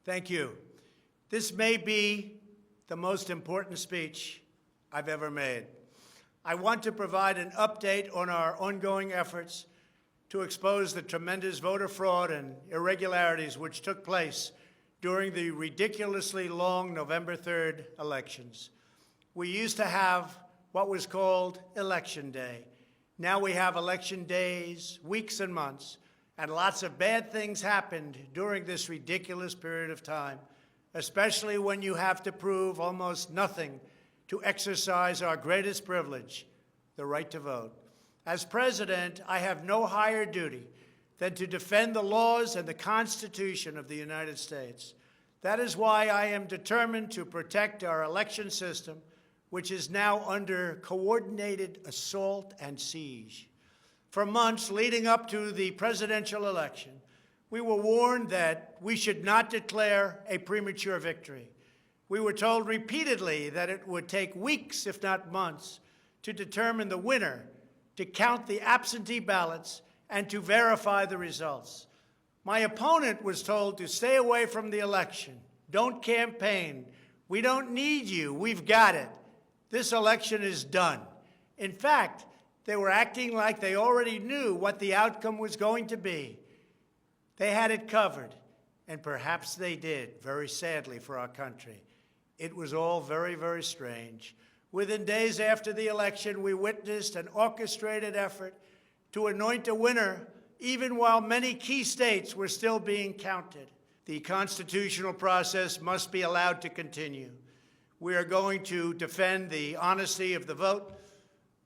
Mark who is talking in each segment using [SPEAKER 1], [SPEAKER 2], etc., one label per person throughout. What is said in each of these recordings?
[SPEAKER 1] Thank you. This may be the most important speech I've ever made. I want to provide an update on our ongoing efforts to expose the tremendous voter fraud and irregularities which took place during the ridiculously long November 3rd elections. We used to have what was called Election Day. Now we have election days, weeks and months, and lots of bad things happened during this ridiculous period of time, especially when you have to prove almost nothing to exercise our greatest privilege, the right to vote. As president, I have no higher duty than to defend the laws and the Constitution of the United States. That is why I am determined to protect our election system, which is now under coordinated assault and siege. For months leading up to the presidential election, we were warned that we should not declare a premature victory. We were told repeatedly that it would take weeks, if not months, to determine the winner, to count the absentee ballots, and to verify the results. My opponent was told to stay away from the election. Don't campaign. We don't need you. We've got it. This election is done. In fact, they were acting like they already knew what the outcome was going to be. They had it covered, and perhaps they did, very sadly for our country. It was all very, very strange. Within days after the election, we witnessed an orchestrated effort to anoint a winner, even while many key states were still being counted. The constitutional process must be allowed to continue. We are going to defend the honesty of the vote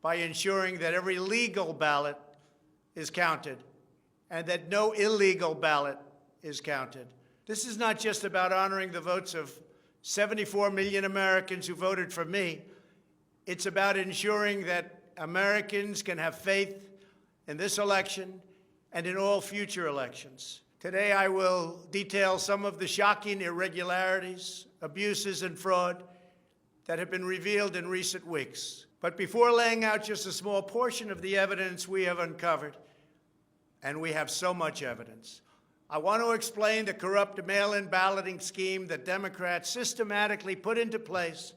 [SPEAKER 1] by ensuring that every legal ballot is counted and that no illegal ballot is counted. This is not just about honoring the votes of 74 million Americans who voted for me. It's about ensuring that Americans can have faith in this election and in all future elections. Today, I will detail some of the shocking irregularities, abuses, and fraud that have been revealed in recent weeks. But before laying out just a small portion of the evidence we have uncovered, and we have so much evidence, I want to explain the corrupt mail-in balloting scheme that Democrats systematically put into place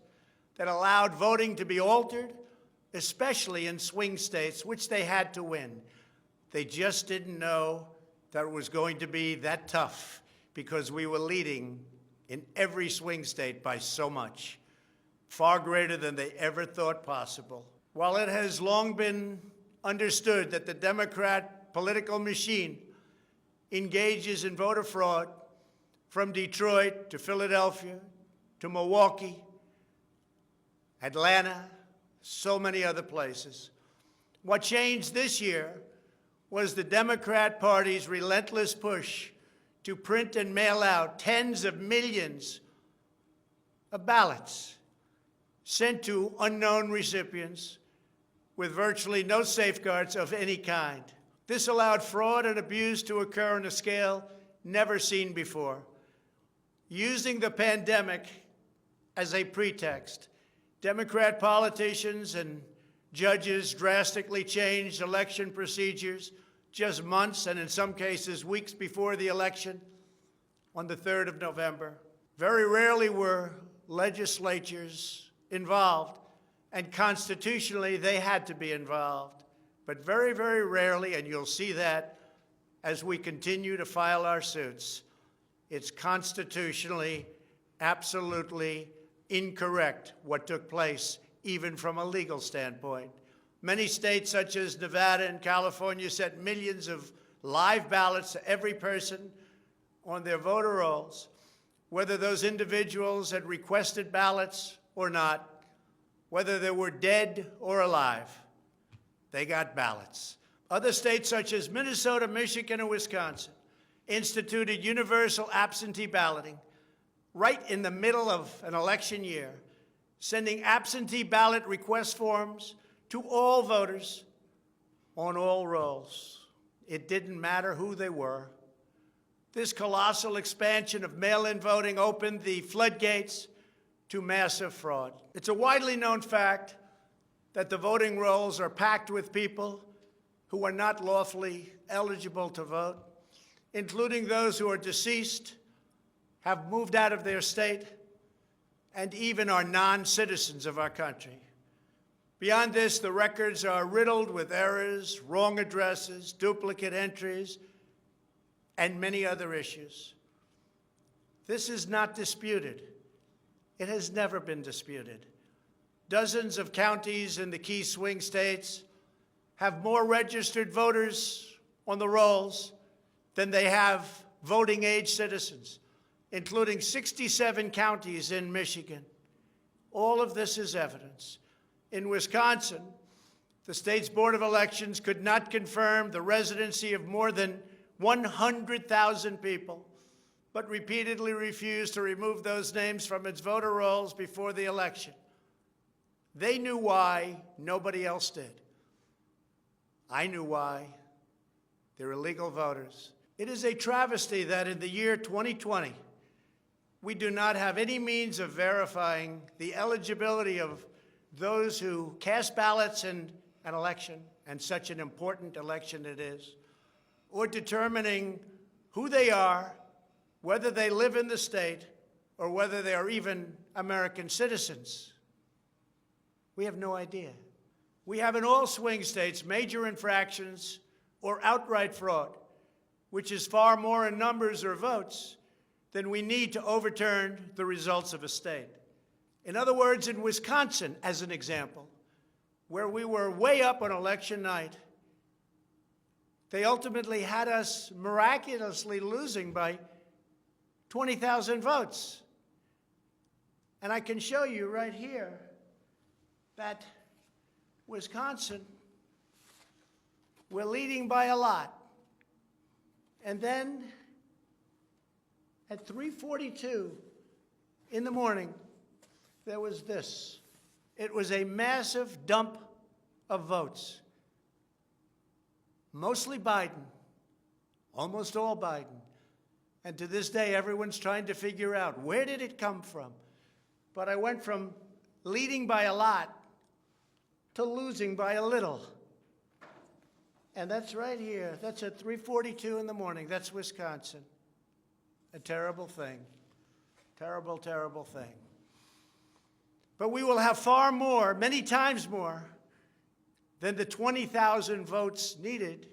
[SPEAKER 1] that allowed voting to be altered, especially in swing states, which they had to win. They just didn't know that it was going to be that tough because we were leading in every swing state by so much, far greater than they ever thought possible. While it has long been understood that the Democrat political machine engages in voter fraud from Detroit to Philadelphia to Milwaukee, Atlanta, so many other places. What changed this year was the Democrat Party's relentless push to print and mail out tens of millions of ballots sent to unknown recipients with virtually no safeguards of any kind. This allowed fraud and abuse to occur on a scale never seen before. Using the pandemic as a pretext, Democrat politicians and judges drastically changed election procedures just months and in some cases weeks before the election on the 3rd of November. Very rarely were legislatures involved, and constitutionally they had to be involved. But very, very rarely, and you'll see that as we continue to file our suits, it's constitutionally absolutely incorrect what took place, even from a legal standpoint. Many states, such as Nevada and California, sent millions of live ballots to every person on their voter rolls, whether those individuals had requested ballots or not, whether they were dead or alive. They got ballots. Other states, such as Minnesota, Michigan, and Wisconsin, instituted universal absentee balloting right in the middle of an election year, sending absentee ballot request forms to all voters on all rolls. It didn't matter who they were. This colossal expansion of mail-in voting opened the floodgates to massive fraud. It's a widely known fact that the voting rolls are packed with people who are not lawfully eligible to vote, including those who are deceased, have moved out of their state and even are non-citizens of our country. Beyond this, the records are riddled with errors, wrong addresses, duplicate entries, and many other issues. This is not disputed. It has never been disputed. Dozens of counties in the key swing states have more registered voters on the rolls than they have voting-age citizens, including 67 counties in Michigan. All of this is evidence. In Wisconsin, the state's Board of Elections could not confirm the residency of more than 100,000 people, but repeatedly refused to remove those names from its voter rolls before the election. They knew why, nobody else did. I knew why. They're illegal voters. It is a travesty that in the year 2020, we do not have any means of verifying the eligibility of those who cast ballots in an election, and such an important election it is, or determining who they are, whether they live in the state, or whether they are even American citizens. We have no idea. We have in all swing states major infractions or outright fraud, which is far more in numbers or votes than we need to overturn the results of a state. In other words, in Wisconsin, as an example, where we were way up on election night, they ultimately had us miraculously losing by 20,000 votes. And I can show you right here that Wisconsin, we're leading by a lot. And then at 3:42 in the morning, there was this. It was a massive dump of votes. Mostly Biden, almost all Biden. And to this day, everyone's trying to figure out, where did it come from? But I went from leading by a lot to losing by a little. And that's right here. That's at 3:42 in the morning. That's Wisconsin. A terrible thing. Terrible, terrible thing. But we will have far more, many times more, than the 20,000 votes needed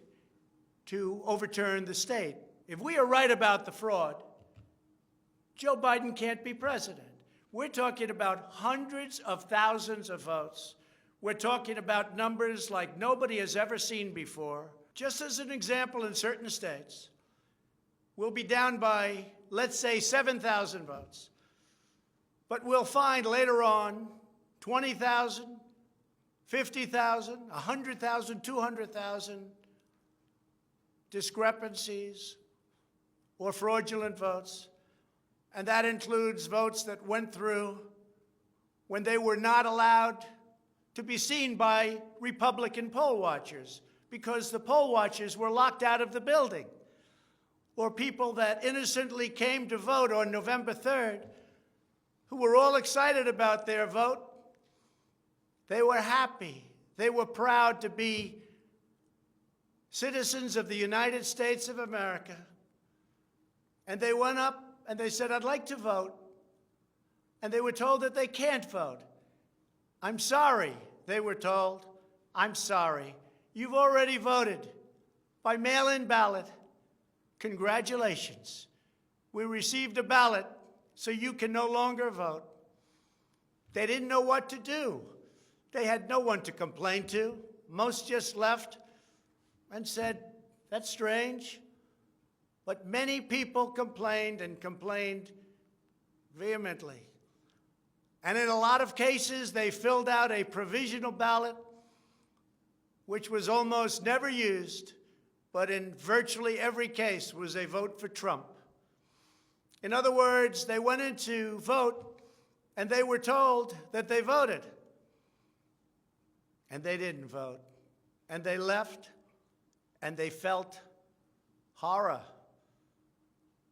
[SPEAKER 1] to overturn the state. If we are right about the fraud, Joe Biden can't be president. We're talking about hundreds of thousands of votes. We're talking about numbers like nobody has ever seen before. Just as an example, in certain states, we'll be down by, let's say, 7,000 votes. But we'll find later on 20,000, 50,000, 100,000, 200,000 discrepancies or fraudulent votes. And that includes votes that went through when they were not allowed to be seen by Republican poll watchers because the poll watchers were locked out of the building. Or people that innocently came to vote on November 3rd who were all excited about their vote. They were happy. They were proud to be citizens of the United States of America. And they went up and they said, I'd like to vote. And they were told that they can't vote. I'm sorry, they were told. I'm sorry. You've already voted by mail-in ballot. Congratulations. We received a ballot, so you can no longer vote. They didn't know what to do. They had no one to complain to. Most just left and said, that's strange. But many people complained and complained vehemently. And in a lot of cases, they filled out a provisional ballot, which was almost never used, but in virtually every case was a vote for Trump. In other words, they went in to vote, and they were told that they voted. And they didn't vote. And they left, and they felt horror.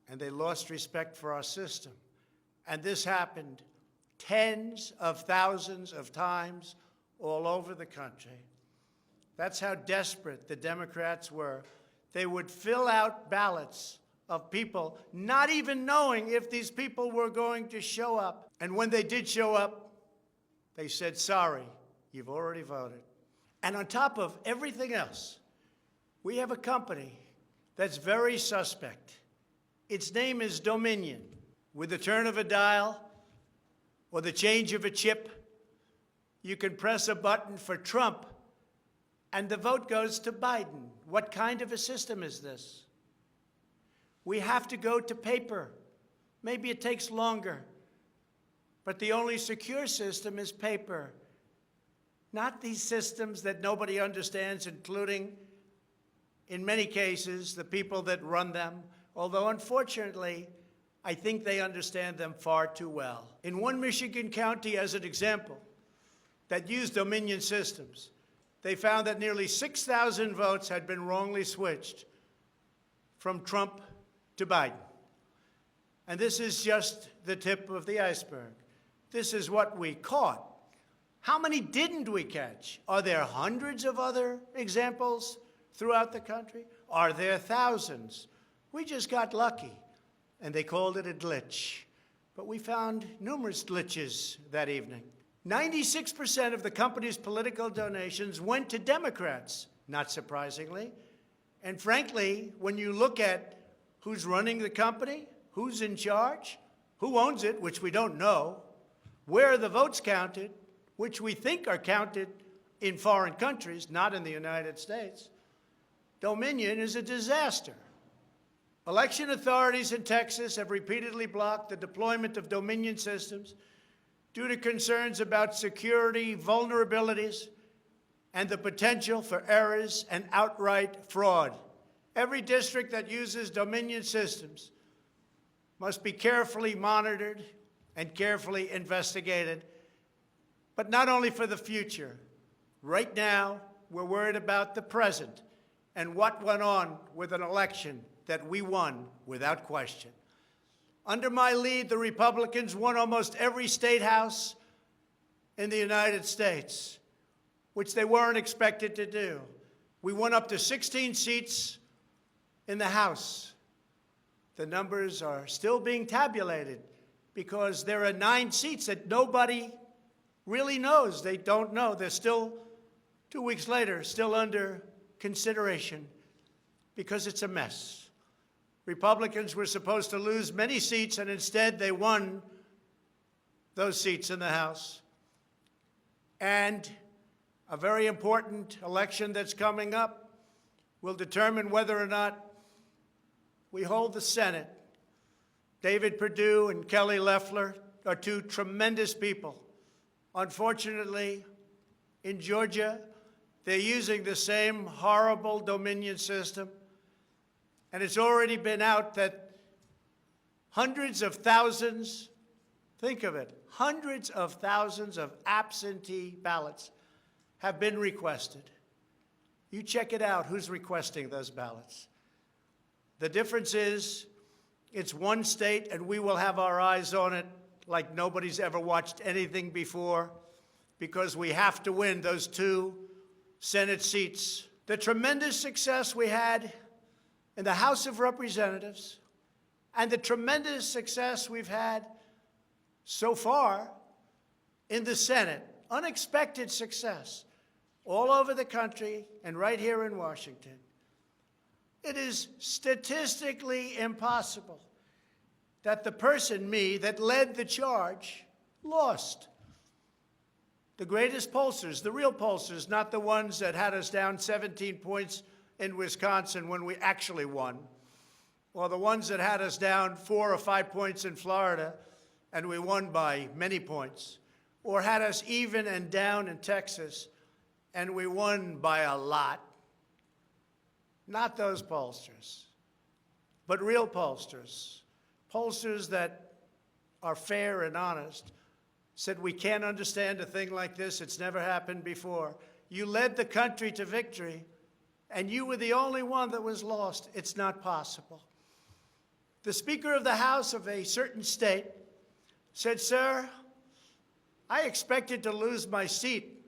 [SPEAKER 1] And they lost respect for our system. And this happened tens of thousands of times all over the country. That's how desperate the Democrats were. They would fill out ballots of people not even knowing if these people were going to show up. And when they did show up, they said, sorry, you've already voted. And on top of everything else, we have a company that's very suspect. Its name is Dominion. With the turn of a dial or the change of a chip, you can press a button for Trump and the vote goes to Biden. What kind of a system is this? We have to go to paper. Maybe it takes longer, but the only secure system is paper. Not these systems that nobody understands, including, in many cases, the people that run them, although unfortunately, I think they understand them far too well. In one Michigan county, as an example, that used Dominion systems, they found that nearly 6,000 votes had been wrongly switched from Trump to Biden. And this is just the tip of the iceberg. This is what we caught. How many didn't we catch? Are there hundreds of other examples throughout the country? Are there thousands? We just got lucky, and they called it a glitch. But we found numerous glitches that evening. 96% of the company's political donations went to Democrats, not surprisingly. And frankly, when you look at who's running the company, who's in charge, who owns it, which we don't know, where are the votes counted, which we think are counted in foreign countries, not in the United States, Dominion is a disaster. Election authorities in Texas have repeatedly blocked the deployment of Dominion systems due to concerns about security vulnerabilities and the potential for errors and outright fraud. Every district that uses Dominion systems must be carefully monitored and carefully investigated, but not only for the future. Right now, we're worried about the present and what went on with an election that we won without question. Under my lead, the Republicans won almost every state house in the United States, which they weren't expected to do. We won up to 16 seats in the House. The numbers are still being tabulated because there are 9 seats that nobody really knows. They don't know. They're still, 2 weeks later, still under consideration because it's a mess. Republicans were supposed to lose many seats, and instead they won those seats in the House. And a very important election that's coming up will determine whether or not we hold the Senate. David Perdue and Kelly Loeffler are 2 tremendous people. Unfortunately, in Georgia, they're using the same horrible Dominion system. And it's already been out that hundreds of thousands, think of it, hundreds of thousands of absentee ballots have been requested. You check it out, who's requesting those ballots. The difference is it's one state, and we will have our eyes on it like nobody's ever watched anything before, because we have to win those 2 Senate seats. The tremendous success we had in the House of Representatives and the tremendous success we've had so far in the Senate, unexpected success all over the country and right here in Washington. It is statistically impossible that the person, me, that led the charge lost. The greatest pollsters, the real pollsters, not the ones that had us down 17 points in Wisconsin when we actually won, or the ones that had us down 4 or 5 points in Florida and we won by many points, or had us even and down in Texas and we won by a lot. Not those pollsters, but real pollsters, pollsters that are fair and honest, said we can't understand a thing like this. It's never happened before. You led the country to victory, and you were the only one that was lost. It's not possible. The Speaker of the House of a certain state said, "Sir, I expected to lose my seat,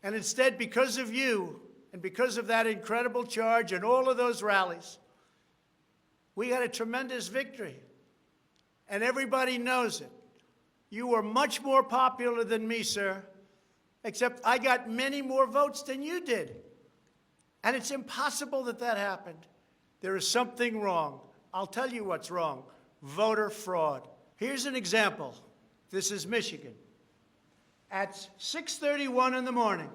[SPEAKER 1] and instead, because of you and because of that incredible charge and all of those rallies, We got a tremendous victory, and everybody knows it. You were much more popular than me, sir, except I got many more votes than you did. And it's impossible that that happened. There is something wrong. I'll tell you what's wrong: voter fraud. Here's an example. This is Michigan. At 6:31 in the morning,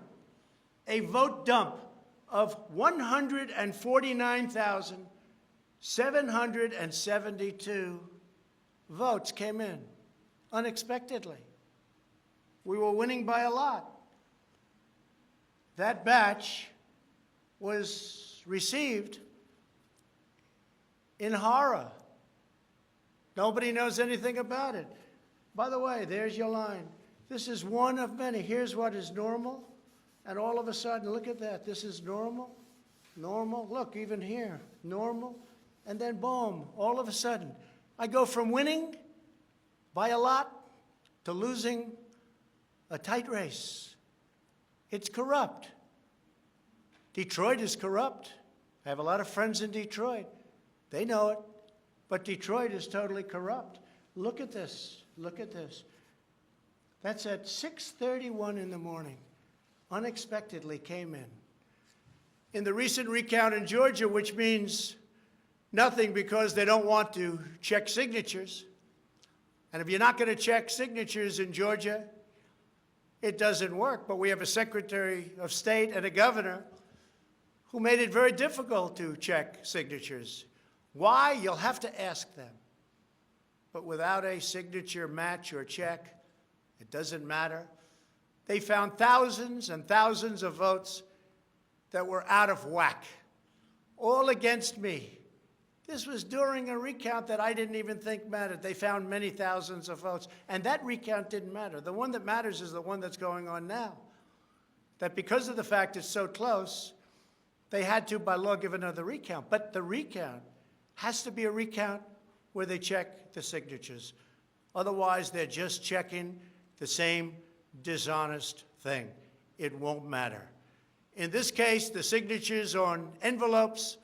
[SPEAKER 1] a vote dump of 149,772 votes came in unexpectedly. We were winning by a lot. That batch was received in horror. Nobody knows anything about it. By the way, there's your line. This is one of many. Here's what is normal. And all of a sudden, look at that. This is normal, normal. Look, even here, normal. And then boom, all of a sudden, I go from winning by a lot to losing a tight race. It's corrupt. Detroit is corrupt. I have a lot of friends in Detroit. They know it. But Detroit is totally corrupt. Look at this. Look at this. That's at 6:31 in the morning. Unexpectedly came in. In the recent recount in Georgia, which means nothing because they don't want to check signatures. And if you're not going to check signatures in Georgia, it doesn't work. But we have a Secretary of State and a governor who made it very difficult to check signatures. Why? You'll have to ask them. But without a signature match or check, it doesn't matter. They found thousands and thousands of votes that were out of whack, all against me. This was during a recount that I didn't even think mattered. They found many thousands of votes, and that recount didn't matter. The one that matters is the one that's going on now. That because of the fact it's so close, they had to, by law, give another recount. But the recount has to be a recount where they check the signatures. Otherwise, they're just checking the same dishonest thing. It won't matter. In this case, the signatures on envelopes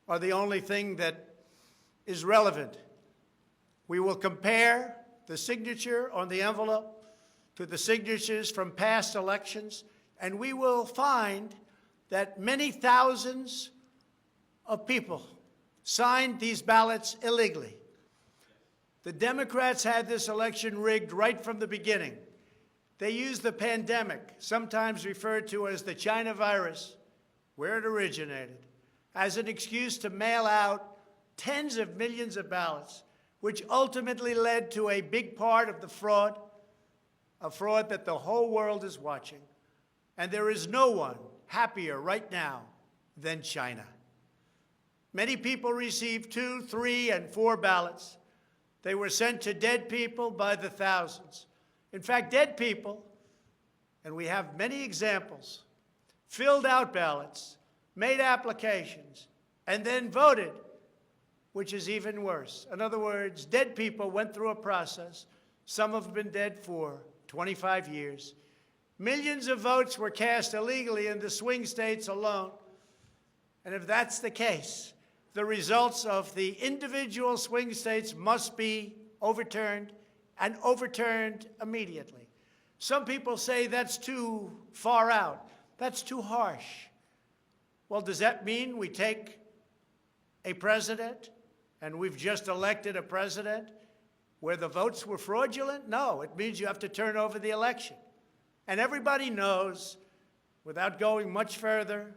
[SPEAKER 1] are the only thing that is relevant. We will compare the signature on the envelope to the signatures from past elections, and we will find that many thousands of people signed these ballots illegally. The Democrats had this election rigged right from the beginning. They used the pandemic, sometimes referred to as the China virus, where it originated, as an excuse to mail out tens of millions of ballots, which ultimately led to a big part of the fraud, a fraud that the whole world is watching. And there is no one happier right now than China. Many people received 2, 3, and 4 ballots. They were sent to dead people by the thousands. In fact, dead people, and we have many examples, filled out ballots, made applications, and then voted, which is even worse. In other words, dead people went through a process. Some have been dead for 25 years. Millions of votes were cast illegally in the swing states alone. And if that's the case, the results of the individual swing states must be overturned, and overturned immediately. Some people say that's too far out. That's too harsh. Well, does that mean we take a president, and we've just elected a president, where the votes were fraudulent? No, it means you have to turn over the election. And everybody knows, without going much further,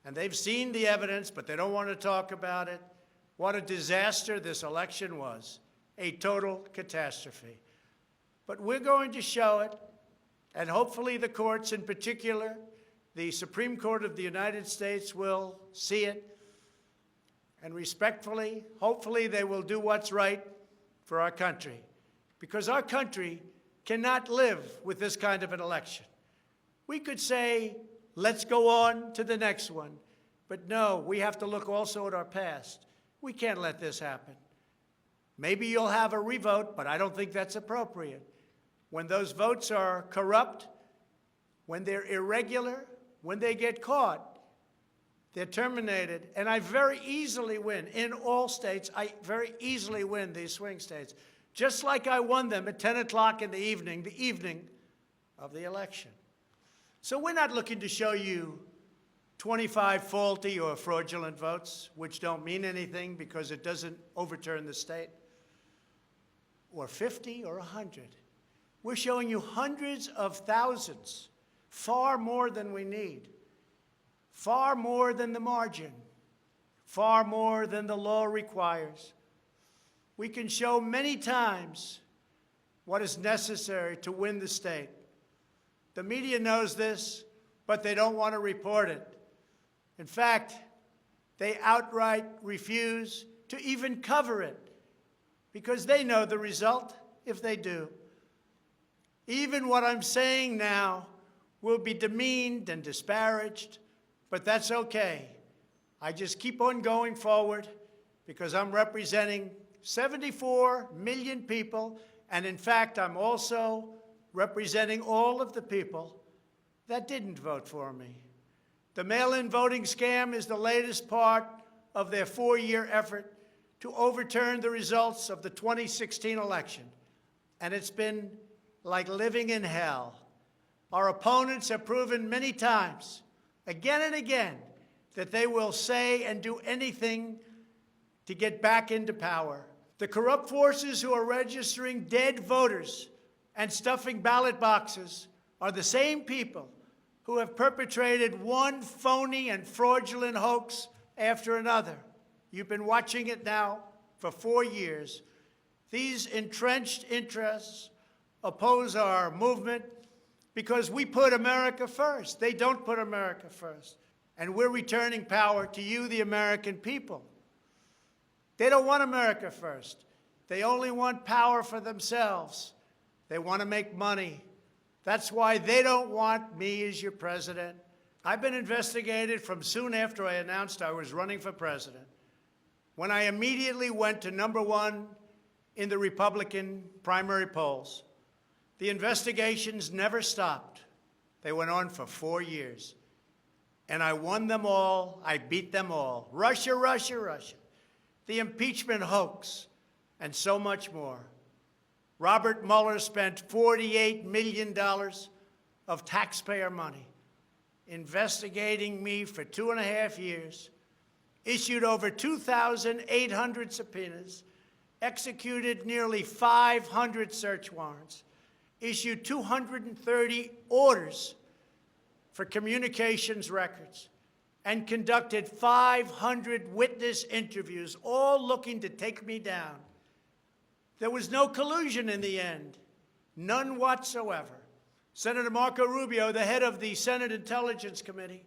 [SPEAKER 1] and they've seen the evidence, but they don't want to talk about it, what a disaster this election was. A total catastrophe. But we're going to show it, and hopefully the courts, in particular, the Supreme Court of the United States, will see it. And respectfully, hopefully they will do what's right for our country. Because our country cannot live with this kind of an election. We could say, let's go on to the next one. But no, we have to look also at our past. We can't let this happen. Maybe you'll have a revote, but I don't think that's appropriate. When those votes are corrupt, when they're irregular, when they get caught, They're terminated, and I very easily win. In all states, I very easily win these swing states, just like I won them at 10 o'clock in the evening of the election. So we're not looking to show you 25 faulty or fraudulent votes, which don't mean anything because it doesn't overturn the state, or 50 or 100. We're showing you hundreds of thousands, far more than we need, far more than the margin, far more than the law requires. We can show many times what is necessary to win the state. The media knows this, but they don't want to report it. In fact, they outright refuse to even cover it because they know the result if they do. Even what I'm saying now will be demeaned and disparaged, but that's okay. I just keep on going forward because I'm representing 74 million people, and in fact, I'm also representing all of the people that didn't vote for me. The mail-in voting scam is the latest part of their 4-year effort to overturn the results of the 2016 election, and it's been like living in hell. Our opponents have proven many times, again and again, that they will say and do anything to get back into power. The corrupt forces who are registering dead voters and stuffing ballot boxes are the same people who have perpetrated one phony and fraudulent hoax after another. You've been watching it now for 4 years. These entrenched interests oppose our movement because we put America first. They don't put America first. And we're returning power to you, the American people. They don't want America first. They only want power for themselves. They want to make money. That's why they don't want me as your president. I've been investigated from soon after I announced I was running for president, when I immediately went to #1 in the Republican primary polls. The investigations never stopped. They went on for 4 years. And I won them all. I beat them all. Russia, Russia, Russia. The impeachment hoax, and so much more. Robert Mueller spent $48 million of taxpayer money investigating me for 2.5 years, issued over 2,800 subpoenas, executed nearly 500 search warrants, issued 230 orders for communications records, and conducted 500 witness interviews, all looking to take me down. There was no collusion in the end, none whatsoever. Senator Marco Rubio, the head of the Senate Intelligence Committee,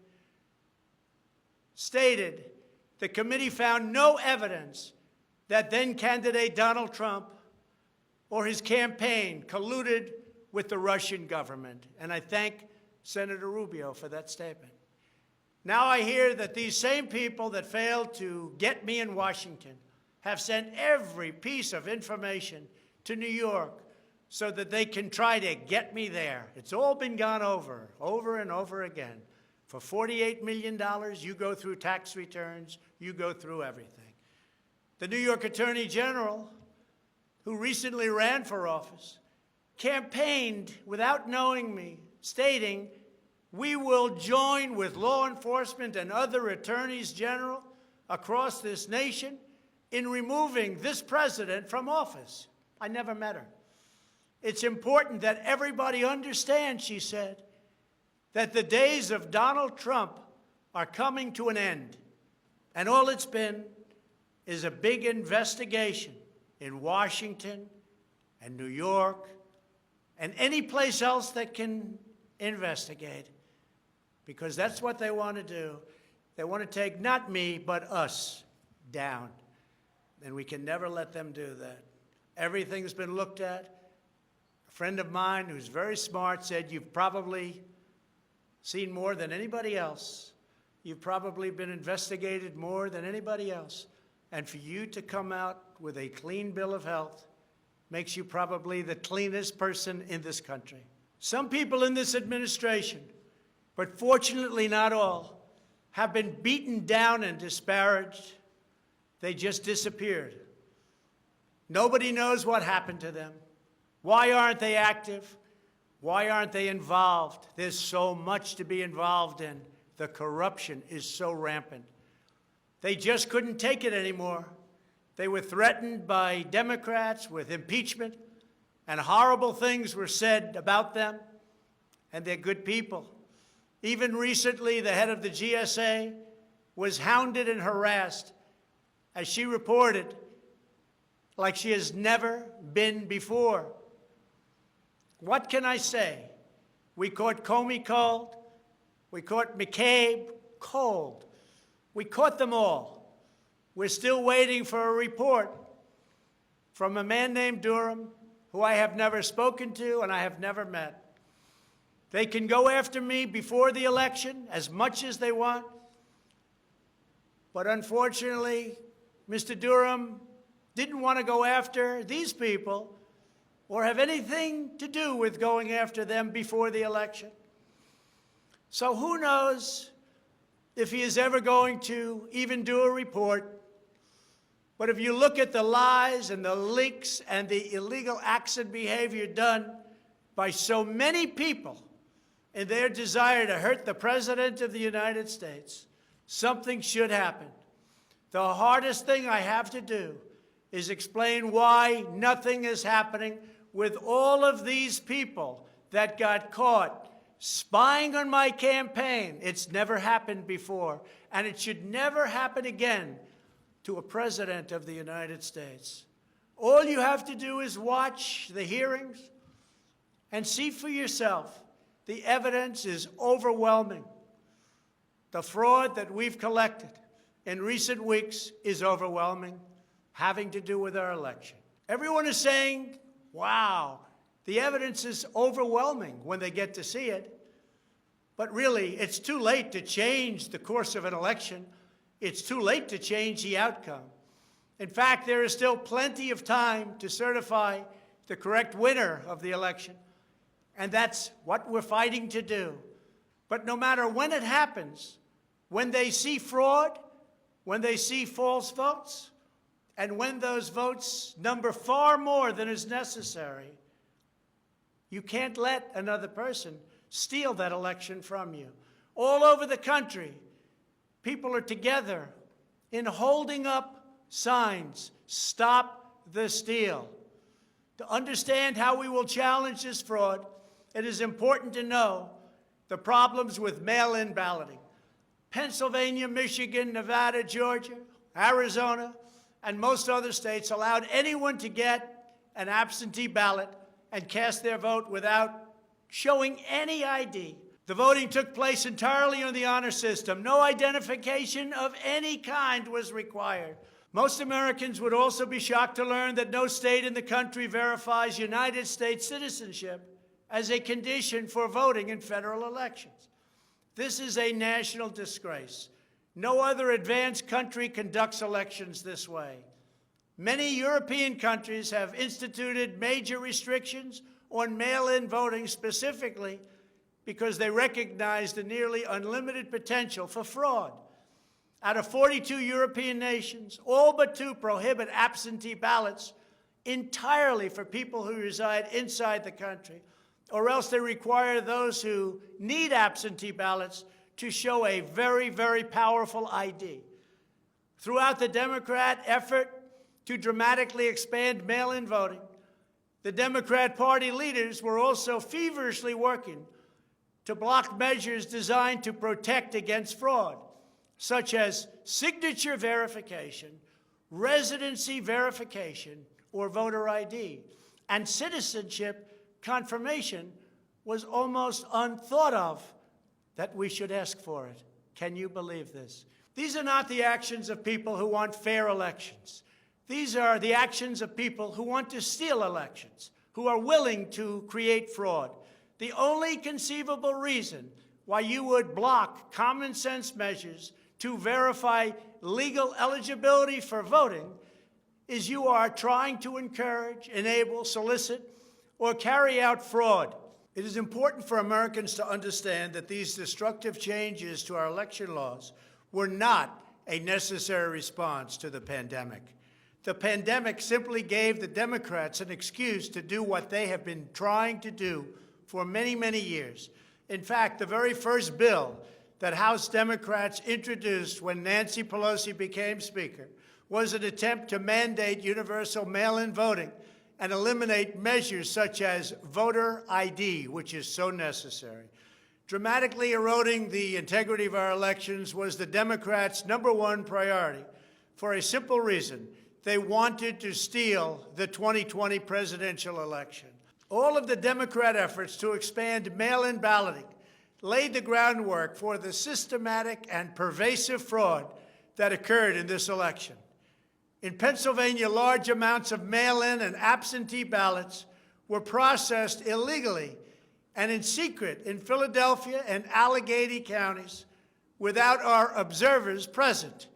[SPEAKER 1] stated the committee found no evidence that then-candidate Donald Trump or his campaign colluded with the Russian government. And I thank Senator Rubio for that statement. Now I hear that these same people that failed to get me in Washington have sent every piece of information to New York so that they can try to get me there. It's all been gone over and over again. For $48 million, you go through tax returns, you go through everything. The New York Attorney General, who recently ran for office, campaigned without knowing me, stating, "We will join with law enforcement and other attorneys general across this nation in removing this president from office." I never met her. It's important that everybody understand, she said, that the days of Donald Trump are coming to an end. And all it's been is a big investigation in Washington and New York and any place else that can investigate, because that's what they want to do. They want to take not me, but us down. And we can never let them do that. Everything's been looked at. A friend of mine who's very smart said, "You've probably seen more than anybody else. You've probably been investigated more than anybody else. And for you to come out with a clean bill of health makes you probably the cleanest person in this country." Some people in this administration, but fortunately not all, have been beaten down and disparaged. They just disappeared. Nobody knows what happened to them. Why aren't they active? Why aren't they involved? There's so much to be involved in. The corruption is so rampant. They just couldn't take it anymore. They were threatened by Democrats with impeachment, and horrible things were said about them, and they're good people. Even recently, the head of the GSA was hounded and harassed, as she reported, like she has never been before. What can I say? We caught Comey cold. We caught McCabe cold. We caught them all. We're still waiting for a report from a man named Durham, who I have never spoken to and I have never met. They can go after me before the election as much as they want, but unfortunately, Mr. Durham didn't want to go after these people or have anything to do with going after them before the election. So who knows if he is ever going to even do a report. But if you look at the lies and the leaks and the illegal acts and behavior done by so many people in their desire to hurt the President of the United States, something should happen. The hardest thing I have to do is explain why nothing is happening with all of these people that got caught spying on my campaign. It's never happened before, and it should never happen again to a president of the United States. All you have to do is watch the hearings and see for yourself. The evidence is overwhelming. The fraud that we've collected in recent weeks is overwhelming, having to do with our election. Everyone is saying, wow, the evidence is overwhelming when they get to see it. But really, it's too late to change the course of an election. It's too late to change the outcome. In fact, there is still plenty of time to certify the correct winner of the election. And that's what we're fighting to do. But no matter when it happens, when they see fraud, when they see false votes, and when those votes number far more than is necessary, you can't let another person steal that election from you. All over the country, people are together in holding up signs, "Stop the Steal." To understand how we will challenge this fraud, it is important to know the problems with mail-in balloting. Pennsylvania, Michigan, Nevada, Georgia, Arizona, and most other states allowed anyone to get an absentee ballot and cast their vote without showing any ID. The voting took place entirely on the honor system. No identification of any kind was required. Most Americans would also be shocked to learn that no state in the country verifies United States citizenship as a condition for voting in federal elections. This is a national disgrace. No other advanced country conducts elections this way. Many European countries have instituted major restrictions on mail-in voting specifically because they recognize the nearly unlimited potential for fraud. Out of 42 European nations, all but 2 prohibit absentee ballots entirely for people who reside inside the country, or else they require those who need absentee ballots to show a very, very powerful ID. Throughout the Democrat effort to dramatically expand mail-in voting, the Democrat Party leaders were also feverishly working to block measures designed to protect against fraud, such as signature verification, residency verification, or voter ID, and citizenship confirmation was almost unthought of that we should ask for it. Can you believe this? These are not the actions of people who want fair elections. These are the actions of people who want to steal elections, who are willing to create fraud. The only conceivable reason why you would block common sense measures to verify legal eligibility for voting is you are trying to encourage, enable, solicit, or carry out fraud. It is important for Americans to understand that these destructive changes to our election laws were not a necessary response to the pandemic. The pandemic simply gave the Democrats an excuse to do what they have been trying to do for many, many years. In fact, the very first bill that House Democrats introduced when Nancy Pelosi became Speaker was an attempt to mandate universal mail-in voting and eliminate measures such as voter ID, which is so necessary. Dramatically eroding the integrity of our elections was the Democrats' #1 priority for a simple reason. They wanted to steal the 2020 presidential election. All of the Democrat efforts to expand mail-in balloting laid the groundwork for the systematic and pervasive fraud that occurred in this election. In Pennsylvania, large amounts of mail-in and absentee ballots were processed illegally and in secret in Philadelphia and Allegheny counties without our observers present.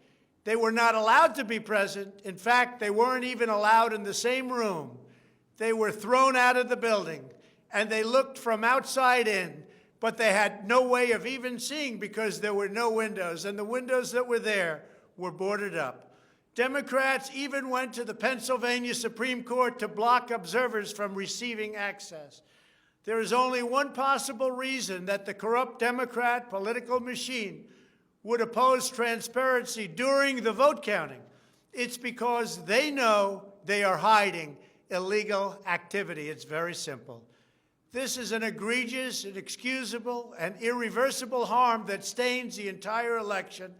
[SPEAKER 1] They were not allowed to be present. In fact, they weren't even allowed in the same room. They were thrown out of the building, and they looked from outside in, but they had no way of even seeing because there were no windows, and the windows that were there were boarded up. Democrats even went to the Pennsylvania Supreme Court to block observers from receiving access. There is only one possible reason that the corrupt Democrat political machine would oppose transparency during the vote counting. It's because they know they are hiding illegal activity. It's very simple. This is an egregious, inexcusable, and irreversible harm that stains the entire election.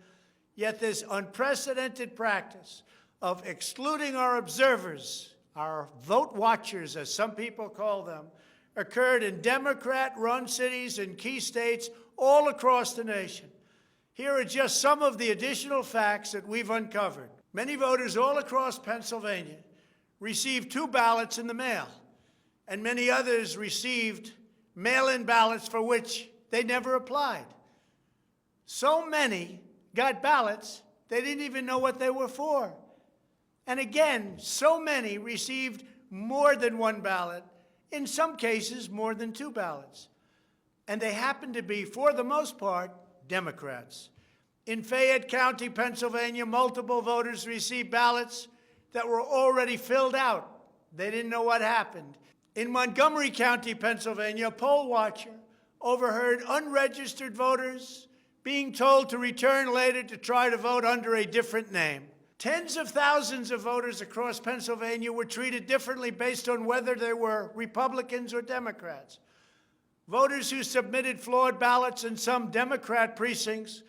[SPEAKER 1] Yet this unprecedented practice of excluding our observers, our vote watchers, as some people call them, occurred in Democrat-run cities and key states all across the nation. Here are just some of the additional facts that we've uncovered. Many voters all across Pennsylvania received 2 ballots in the mail, and many others received mail-in ballots for which they never applied. So many got ballots, they didn't even know what they were for. And again, so many received more than 1 ballot, in some cases more than 2 ballots. And they happened to be, for the most part, Democrats. In Fayette County, Pennsylvania, multiple voters received ballots that were already filled out. They didn't know what happened. In Montgomery County, Pennsylvania, a poll watcher overheard unregistered voters being told to return later to try to vote under a different name. Tens of thousands of voters across Pennsylvania were treated differently based on whether they were Republicans or Democrats. Voters who submitted flawed ballots in some Democrat precincts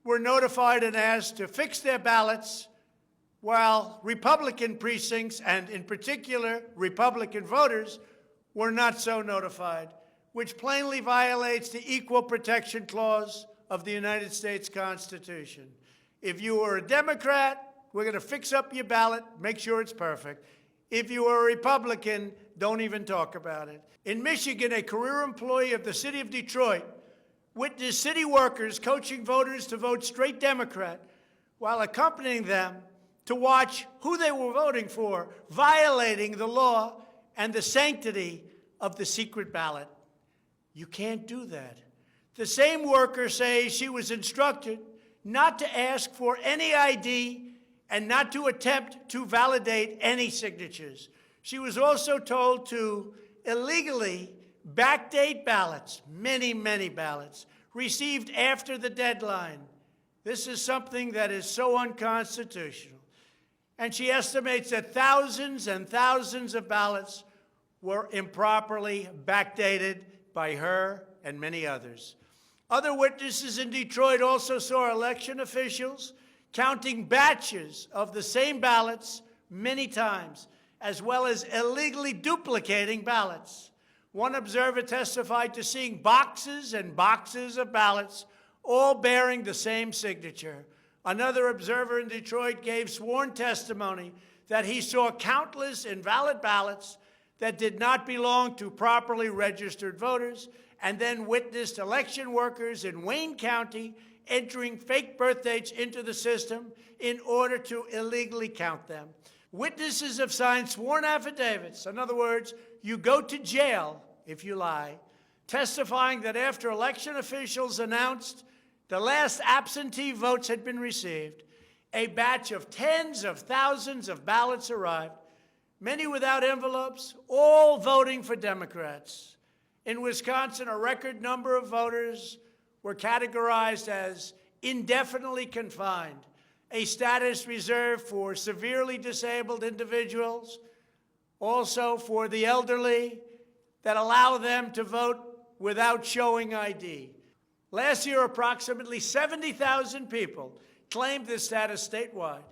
[SPEAKER 1] were notified and asked to fix their ballots, while Republican precincts, and in particular Republican voters, were not so notified, which plainly violates the Equal Protection Clause of the United States Constitution. If you are a Democrat, we're going to fix up your ballot, make sure it's perfect. If you are a Republican, don't even talk about it. In Michigan, a career employee of the city of Detroit witnessed city workers coaching voters to vote straight Democrat while accompanying them to watch who they were voting for, violating the law and the sanctity of the secret ballot. You can't do that. The same worker says she was instructed not to ask for any ID and not to attempt to validate any signatures. She was also told to illegally backdate ballots, many, many ballots, received after the deadline. This is something that is so unconstitutional. And she estimates that thousands and thousands of ballots were improperly backdated by her and many others. Other witnesses in Detroit also saw election officials counting batches of the same ballots many times, as well as illegally duplicating ballots. One observer testified to seeing boxes and boxes of ballots, all bearing the same signature. Another observer in Detroit gave sworn testimony that he saw countless invalid ballots that did not belong to properly registered voters, and then witnessed election workers in Wayne County entering fake birth dates into the system in order to illegally count them. Witnesses have signed sworn affidavits. In other words, you go to jail if you lie. testifying that after election officials announced the last absentee votes had been received, a batch of tens of thousands of ballots arrived, many without envelopes, all voting for Democrats. In Wisconsin, a record number of voters were categorized as indefinitely confined, a status reserved for severely disabled individuals, also for the elderly, that allow them to vote without showing ID. Last year, approximately 70,000 people claimed this status statewide.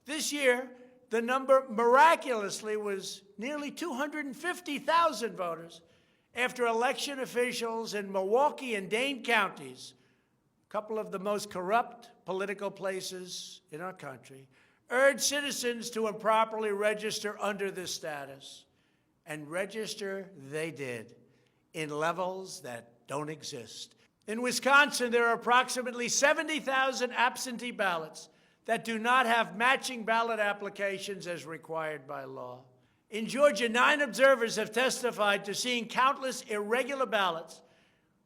[SPEAKER 1] This year, the number miraculously was nearly 250,000 voters after election officials in Milwaukee and Dane counties, a couple of the most corrupt political places in our country, urged citizens to improperly register under this status. And register they did in levels that don't exist. In Wisconsin, there are approximately 70,000 absentee ballots that do not have matching ballot applications as required by law. In Georgia, 9 observers have testified to seeing countless irregular ballots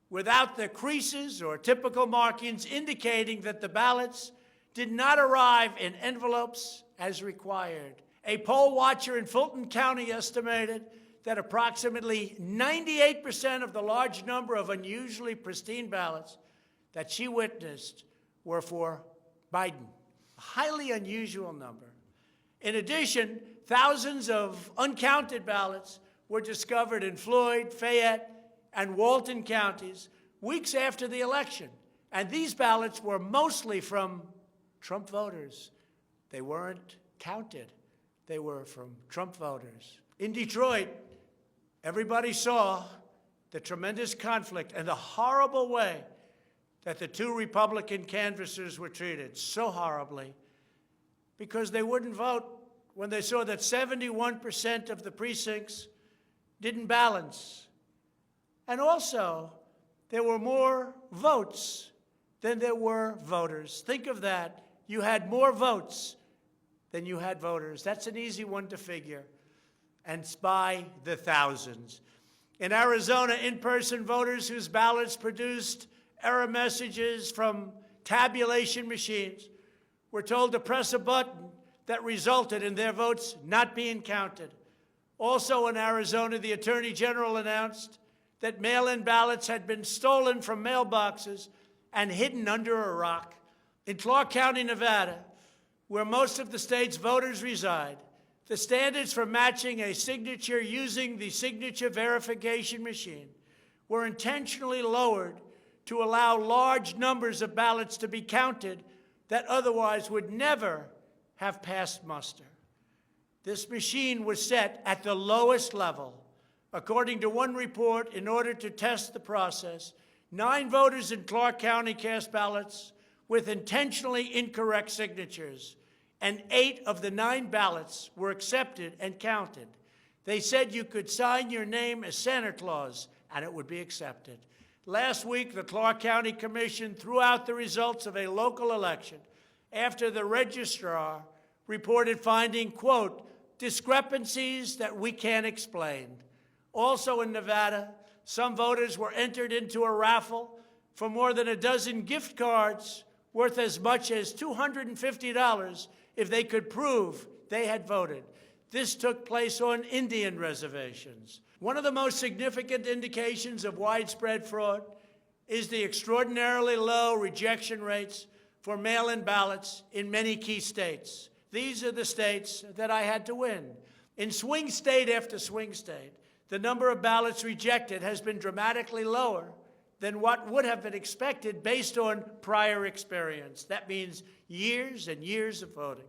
[SPEAKER 1] without the creases or typical markings indicating that the ballots did not arrive in envelopes as required. A poll watcher in Fulton County estimated that approximately 98% of the large number of unusually pristine ballots that she witnessed were for Biden, a highly unusual number. In addition, thousands of uncounted ballots were discovered in Floyd, Fayette, and Walton counties weeks after the election. And these ballots were mostly from Trump voters. They weren't counted. They were from Trump voters. In Detroit, everybody saw the tremendous conflict and the horrible way that the 2 Republican canvassers were treated, so horribly, because they wouldn't vote when they saw that 71% of the precincts didn't balance. And also, there were more votes than there were voters. Think of that. You had more votes than you had voters. That's an easy one to figure. And it's by the thousands. In Arizona, in-person voters whose ballots produced error messages from tabulation machines were told to press a button that resulted in their votes not being counted. Also in Arizona, the Attorney General announced that mail-in ballots had been stolen from mailboxes and hidden under a rock. In Clark County, Nevada, where most of the state's voters reside, the standards for matching a signature using the signature verification machine were intentionally lowered to allow large numbers of ballots to be counted that otherwise would never have passed muster. This machine was set at the lowest level. According to one report, in order to test the process, 9 voters in Clark County cast ballots with intentionally incorrect signatures, and 8 of the 9 ballots were accepted and counted. They said you could sign your name as Santa Claus, and it would be accepted. Last week, the Clark County Commission threw out the results of a local election after the registrar reported finding, quote, discrepancies that we can't explain. Also in Nevada, some voters were entered into a raffle for more than a dozen gift cards worth as much as $250 if they could prove they had voted. This took place on Indian reservations. One of the most significant indications of widespread fraud is the extraordinarily low rejection rates for mail-in ballots in many key states. These are the states that I had to win. In swing state after swing state, the number of ballots rejected has been dramatically lower than what would have been expected based on prior experience. That means years and years of voting.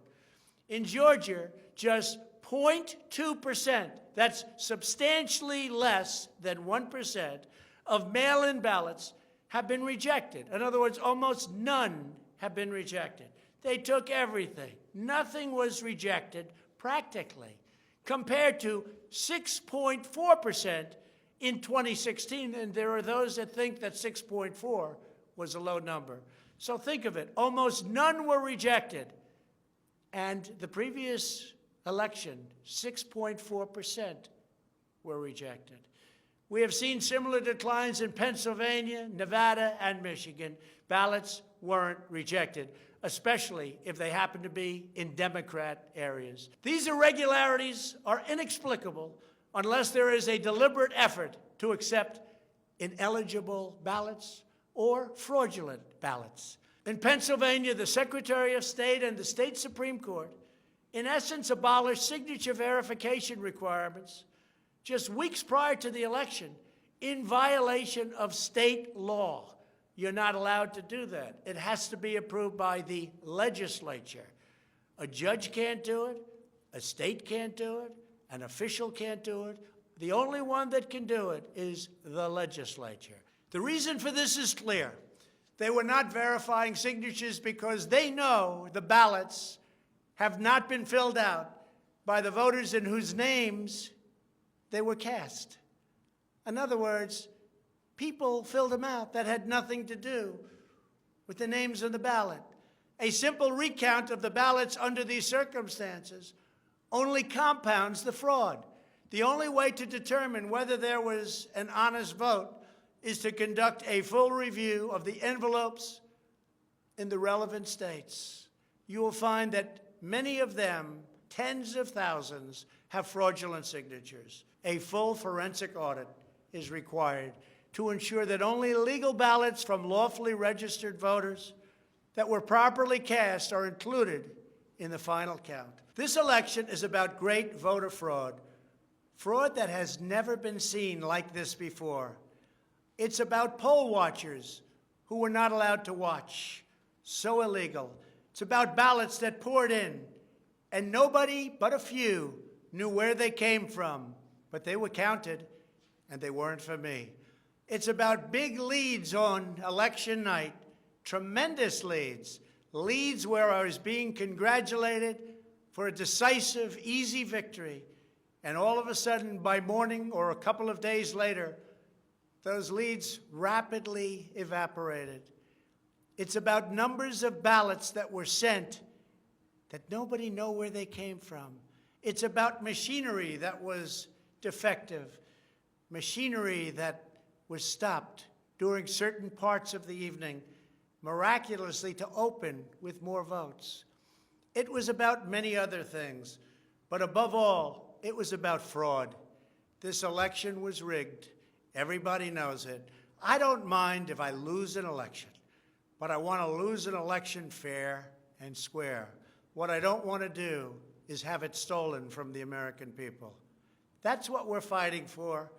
[SPEAKER 1] In Georgia, just 0.2%, that's substantially less than 1%, of mail-in ballots have been rejected. In other words, almost none have been rejected. They took everything. Nothing was rejected practically, compared to 6.4% in 2016, and there are those that think that 6.4 was a low number. So think of it. Almost none were rejected. And the previous election, 6.4% were rejected. We have seen similar declines in Pennsylvania, Nevada, and Michigan. Ballots weren't rejected, especially if they happen to be in Democrat areas. These irregularities are inexplicable unless there is a deliberate effort to accept ineligible ballots or fraudulent ballots. In Pennsylvania, the Secretary of State and the state Supreme Court, in essence, abolished signature verification requirements just weeks prior to the election in violation of state law. You're not allowed to do that. It has to be approved by the legislature. A judge can't do it, a state can't do it, an official can't do it. The only one that can do it is the legislature. The reason for this is clear. They were not verifying signatures because they know the ballots have not been filled out by the voters in whose names they were cast. In other words, people filled them out that had nothing to do with the names on the ballot. A simple recount of the ballots under these circumstances only compounds the fraud. The only way to determine whether there was an honest vote is to conduct a full review of the envelopes in the relevant states. You will find that many of them, tens of thousands, have fraudulent signatures. A full forensic audit is required to ensure that only legal ballots from lawfully registered voters that were properly cast are included in the final count. This election is about great voter fraud, fraud that has never been seen like this before. It's about poll watchers who were not allowed to watch. So illegal. It's about ballots that poured in, and nobody but a few knew where they came from, but they were counted, and they weren't for me. It's about big leads on election night, tremendous leads, leads where I was being congratulated for a decisive, easy victory, and all of a sudden, by morning or a couple of days later, those leads rapidly evaporated. It's about numbers of ballots that were sent that nobody knew where they came from. It's about machinery that was defective, machinery that was stopped during certain parts of the evening, miraculously to open with more votes. It was about many other things, but above all, it was about fraud. This election was rigged. Everybody knows it. I don't mind if I lose an election, but I want to lose an election fair and square. What I don't want to do is have it stolen from the American people. That's what we're fighting for,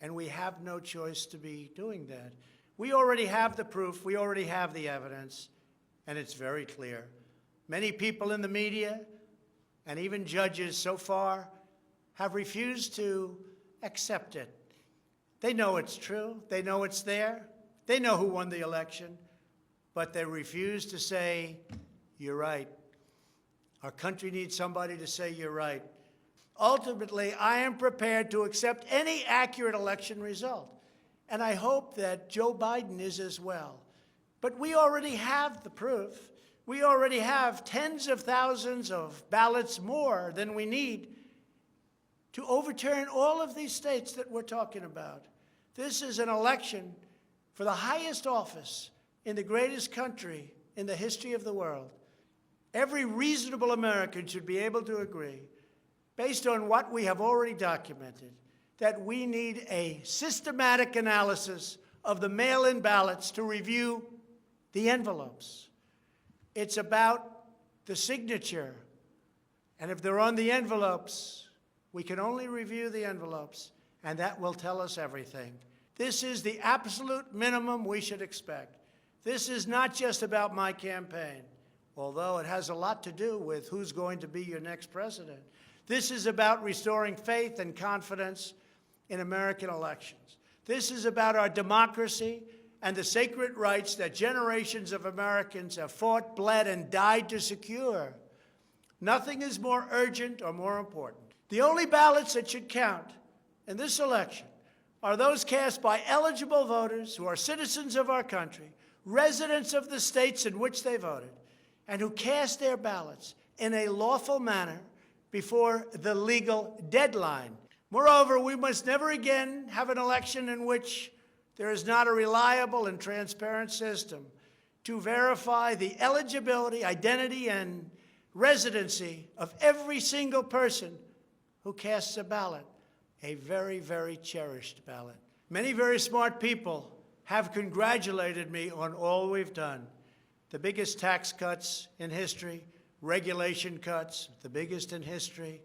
[SPEAKER 1] and we have no choice to be doing that. We already have the proof. We already have the evidence, and it's very clear. Many people in the media and even judges so far have refused to accept it. They know it's true. They know it's there. They know who won the election, but they refuse to say, you're right. Our country needs somebody to say you're right. Ultimately, I am prepared to accept any accurate election result, and I hope that Joe Biden is as well. But we already have the proof. We already have tens of thousands of ballots more than we need to overturn all of these states that we're talking about. This is an election for the highest office in the greatest country in the history of the world. Every reasonable American should be able to agree, based on what we have already documented, that we need a systematic analysis of the mail-in ballots to review the envelopes. It's about the signature, and if they're on the envelopes, we can only review the envelopes, and that will tell us everything. This is the absolute minimum we should expect. This is not just about my campaign, although it has a lot to do with who's going to be your next president. This is about restoring faith and confidence in American elections. This is about our democracy and the sacred rights that generations of Americans have fought, bled, and died to secure. Nothing is more urgent or more important. The only ballots that should count in this election are those cast by eligible voters who are citizens of our country, residents of the states in which they voted, and who cast their ballots in a lawful manner before the legal deadline. Moreover, we must never again have an election in which there is not a reliable and transparent system to verify the eligibility, identity, and residency of every single person who casts a ballot, a very, very cherished ballot. Many very smart people have congratulated me on all we've done. The biggest tax cuts in history, regulation cuts, the biggest in history.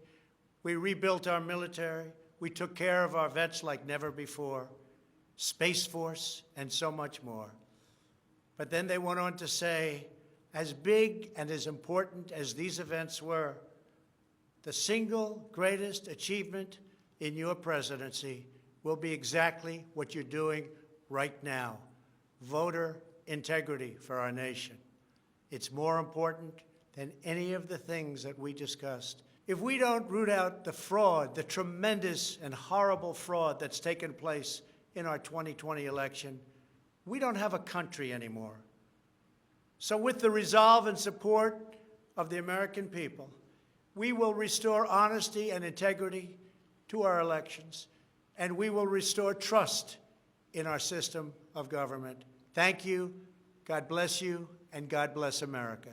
[SPEAKER 1] We rebuilt our military. We took care of our vets like never before. Space Force, and so much more. But then they went on to say, as big and as important as these events were, the single greatest achievement in your presidency will be exactly what you're doing right now, voter integrity for our nation. It's more important than any of the things that we discussed. If we don't root out the fraud, the tremendous and horrible fraud that's taken place in our 2020 election, we don't have a country anymore. So with the resolve and support of the American people, we will restore honesty and integrity to our elections, and we will restore trust in our system of government. Thank you, God bless you, and God bless America.